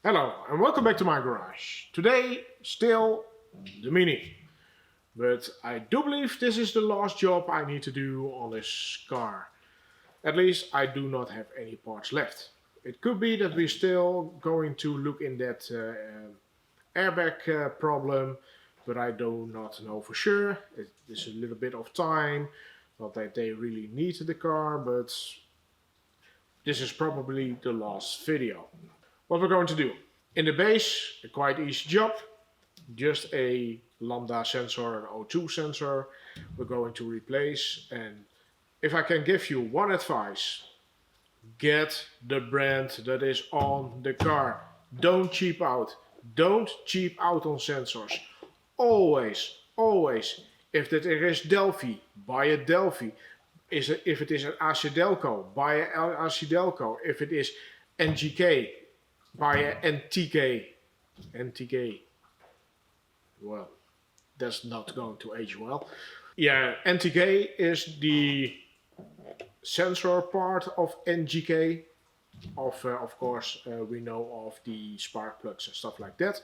Hello and welcome back to my garage. Today, still the Mini. But I do believe this is the last job I need to do on this car. At least I do not have any parts left. It could be that we're still going to look in that airbag problem, but I do not know for sure. It is a little bit of time. Not that they really need the car, but this is probably the last video. What we're going to do. In the base, a quite easy job. Just a lambda sensor, an O2 sensor we're going to replace. And if I can give you one advice, get the brand that is on the car. Don't cheap out. Don't cheap out on sensors. Always, always. If there is Delphi, buy a Delphi. If it is an Acidelco, buy an Acidelco. If it is NGK, buy an NTK. NTK. Well, that's not going to age well. Yeah, NTK is the sensor part of NGK. Of course, we know of the spark plugs and stuff like that.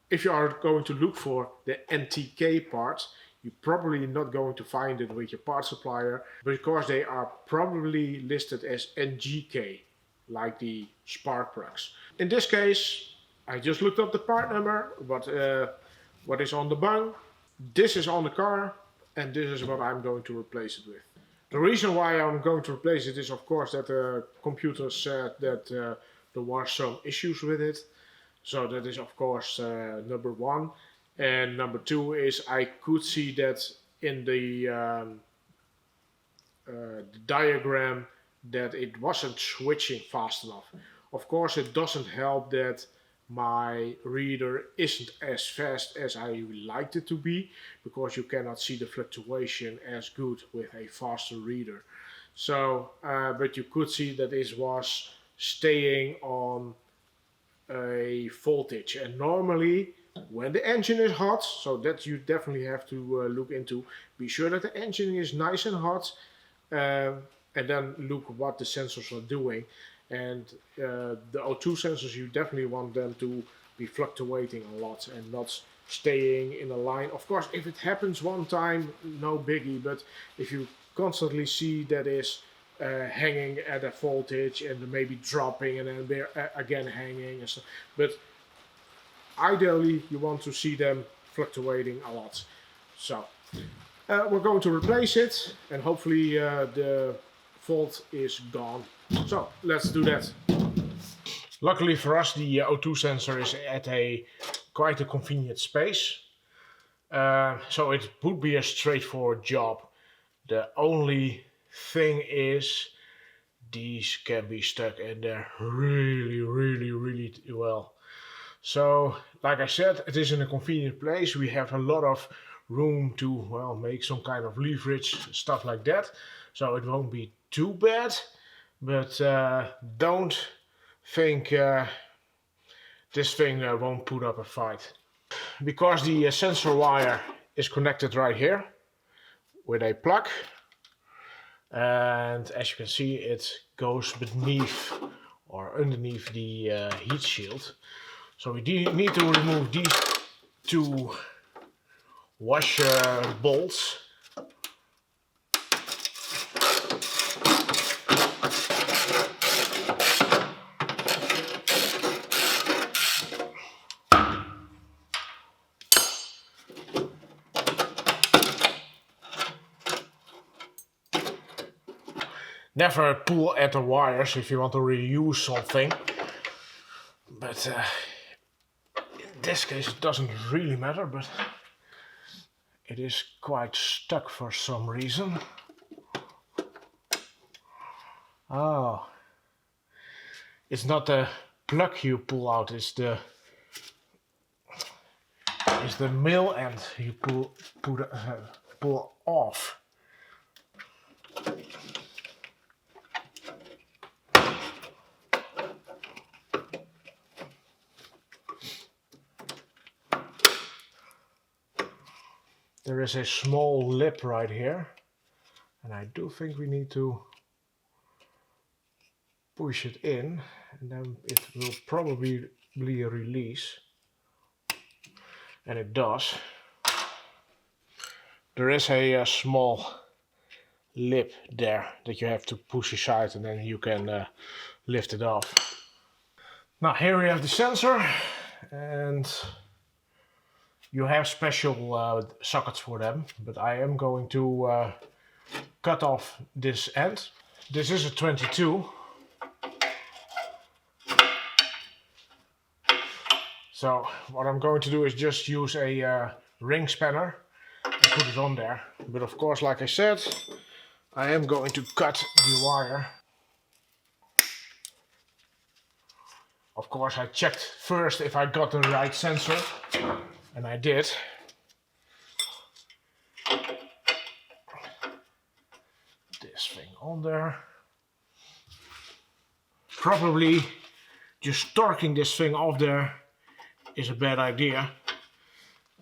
If you are going to look for the NTK part, you're probably not going to find it with your part supplier because they are probably listed as NGK, like the spark plugs. In this case, I just looked up the part number, what is on the bung. This is on the car, and this is what I'm going to replace it with. The reason why I'm going to replace it is, of course, that the computer said that there were some issues with it. So that is, of course, number one. And number two is I could see that in the diagram that it wasn't switching fast enough. Of course, it doesn't help that my reader isn't as fast as I liked it to be, because you cannot see the fluctuation as good with a faster reader. So, but you could see that it was staying on a voltage, and normally when the engine is hot, so that you definitely have to look into, be sure that the engine is nice and hot, and then look what the sensors are doing. And the O2 sensors, you definitely want them to be fluctuating a lot and not staying in a line. Of course, if it happens one time, no biggie, but if you constantly see that is hanging at a voltage and maybe dropping and then again hanging and stuff, but ideally you want to see them fluctuating a lot. So we're going to replace it, and hopefully the fault is gone. So let's do that. Luckily for us, the O2 sensor is at quite a convenient space. So it would be a straightforward job. The only thing is these can be stuck in there really well. So like I said, it is in a convenient place. We have a lot of room to, well, make some kind of leverage, stuff like that. So it won't be too bad. But don't think this thing won't put up a fight. Because the sensor wire is connected right here with a plug. And as you can see, it goes beneath or underneath the heat shield. So we need to remove these two washer bolts. Never pull at the wires if you want to reuse something. But in this case it doesn't really matter, but it is quite stuck for some reason. Oh, it's not the plug you pull out, it's the male end you pull off. There is a small lip right here, and I do think we need to push it in, and then it will probably possibly release, and it does. There is a small lip there that you have to push aside, and then you can lift it off. Now here we have the sensor, and you have special sockets for them, but I am going to cut off this end. This is a 22. So what I'm going to do is just use a ring spanner and put it on there. But of course, like I said, I am going to cut the wire. Of course, I checked first if I got the right sensor, and I did. This thing on there. Probably just torquing this thing off there is a bad idea.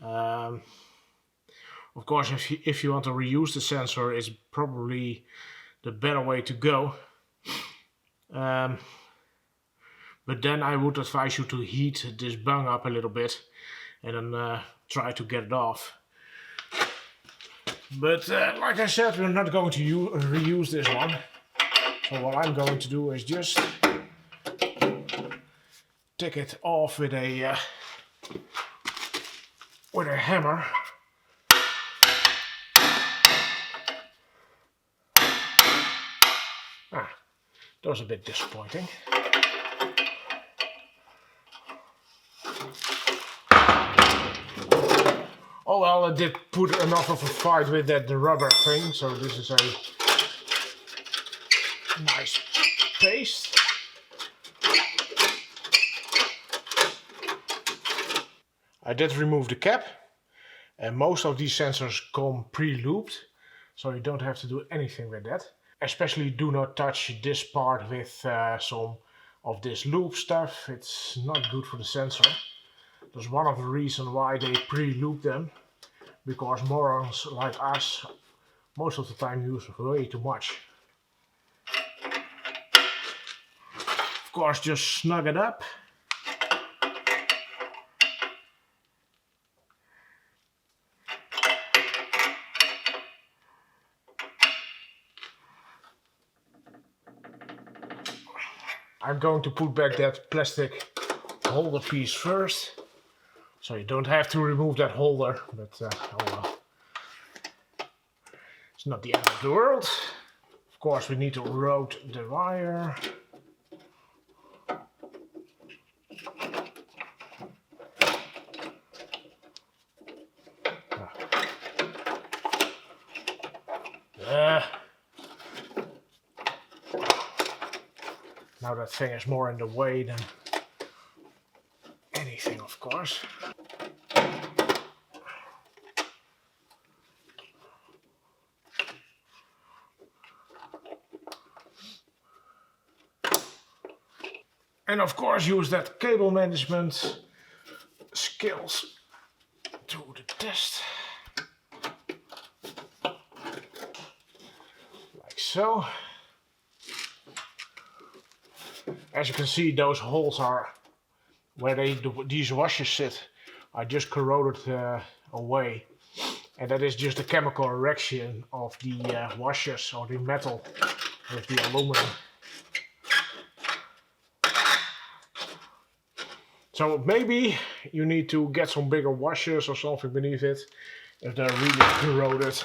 Of course, if you want to reuse the sensor, it's probably the better way to go. But then I would advise you to heat this bung up a little bit and then try to get it off. But like I said, we're not going to reuse this one. So what I'm going to do is just take it off with a hammer. That was a bit disappointing. Oh well, I did put enough of a fight with that rubber thing, so this is a nice paste. I did remove the cap, and most of these sensors come pre-looped, so you don't have to do anything with that. Especially do not touch this part with some of this loop stuff. It's not good for the sensor. That's one of the reasons why they pre-loop them, because morons like us most of the time use way too much. Of course, just snug it up. I'm going to put back that plastic holder piece first, so you don't have to remove that holder, but oh well. It's not the end of the world. Of course, we need to route the wire. Now that thing is more in the way than anything, of course. And of course use that cable management skills to the test. Like so. As you can see, those holes are where these washers sit are just corroded away, and that is just a chemical reaction of the washers or the metal with the aluminum. So maybe you need to get some bigger washers or something beneath it if they're really corroded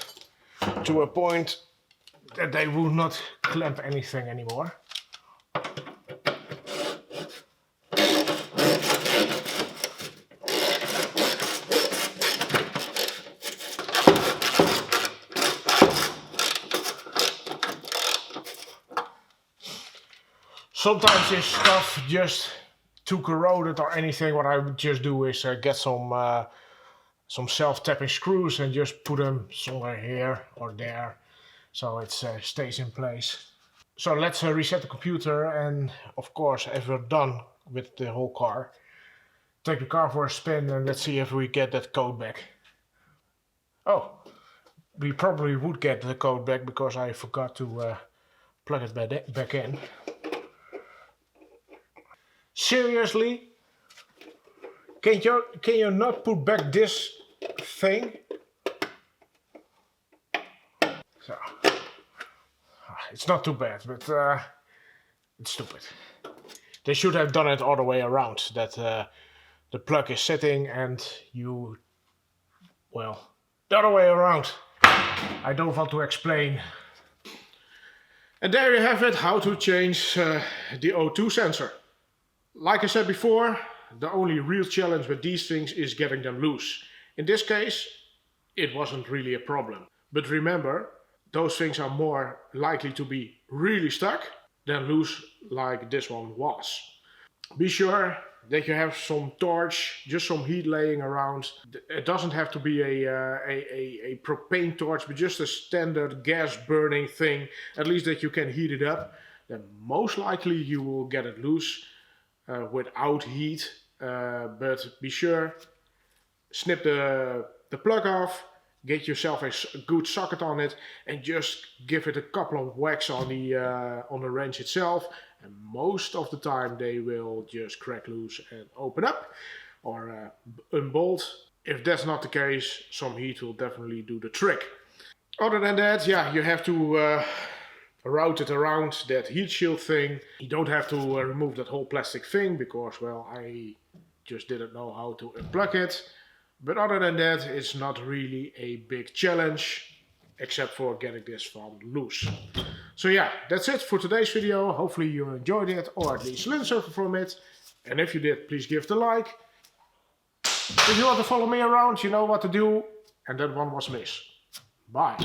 to a point that they will not clamp anything anymore. Sometimes this stuff just too corroded or anything. What I would just do is get some self-tapping screws and just put them somewhere here or there, so it stays in place. So let's reset the computer, and of course, if we're done with the whole car, take the car for a spin and let's see if we get that code back. Oh, we probably would get the code back because I forgot to plug it back in. Seriously? Can you not put back this thing? So, it's not too bad, but it's stupid. They should have done it all the way around, that the plug is sitting and you, well, the other way around. I don't want to explain. And there you have it, how to change the O2 sensor. Like I said before, the only real challenge with these things is getting them loose. In this case, it wasn't really a problem. But remember, those things are more likely to be really stuck than loose like this one was. Be sure that you have some torch, just some heat laying around. It doesn't have to be a propane torch, but just a standard gas burning thing, at least that you can heat it up. Then most likely you will get it loose without heat, but be sure, snip the plug off, get yourself a good socket on it, and just give it a couple of whacks on the wrench itself, and most of the time they will just crack loose and open up or unbolt. If that's not the case, some heat will definitely do the trick. Other than that, yeah, you have to route it around that heat shield thing. You don't have to remove that whole plastic thing because, well, I just didn't know how to unplug it. But other than that, it's not really a big challenge, except for getting this one loose. So yeah, that's it for today's video. Hopefully you enjoyed it, or at least learned something from it. And if you did, please give it a like. If you want to follow me around, you know what to do. And that one was miss. Bye.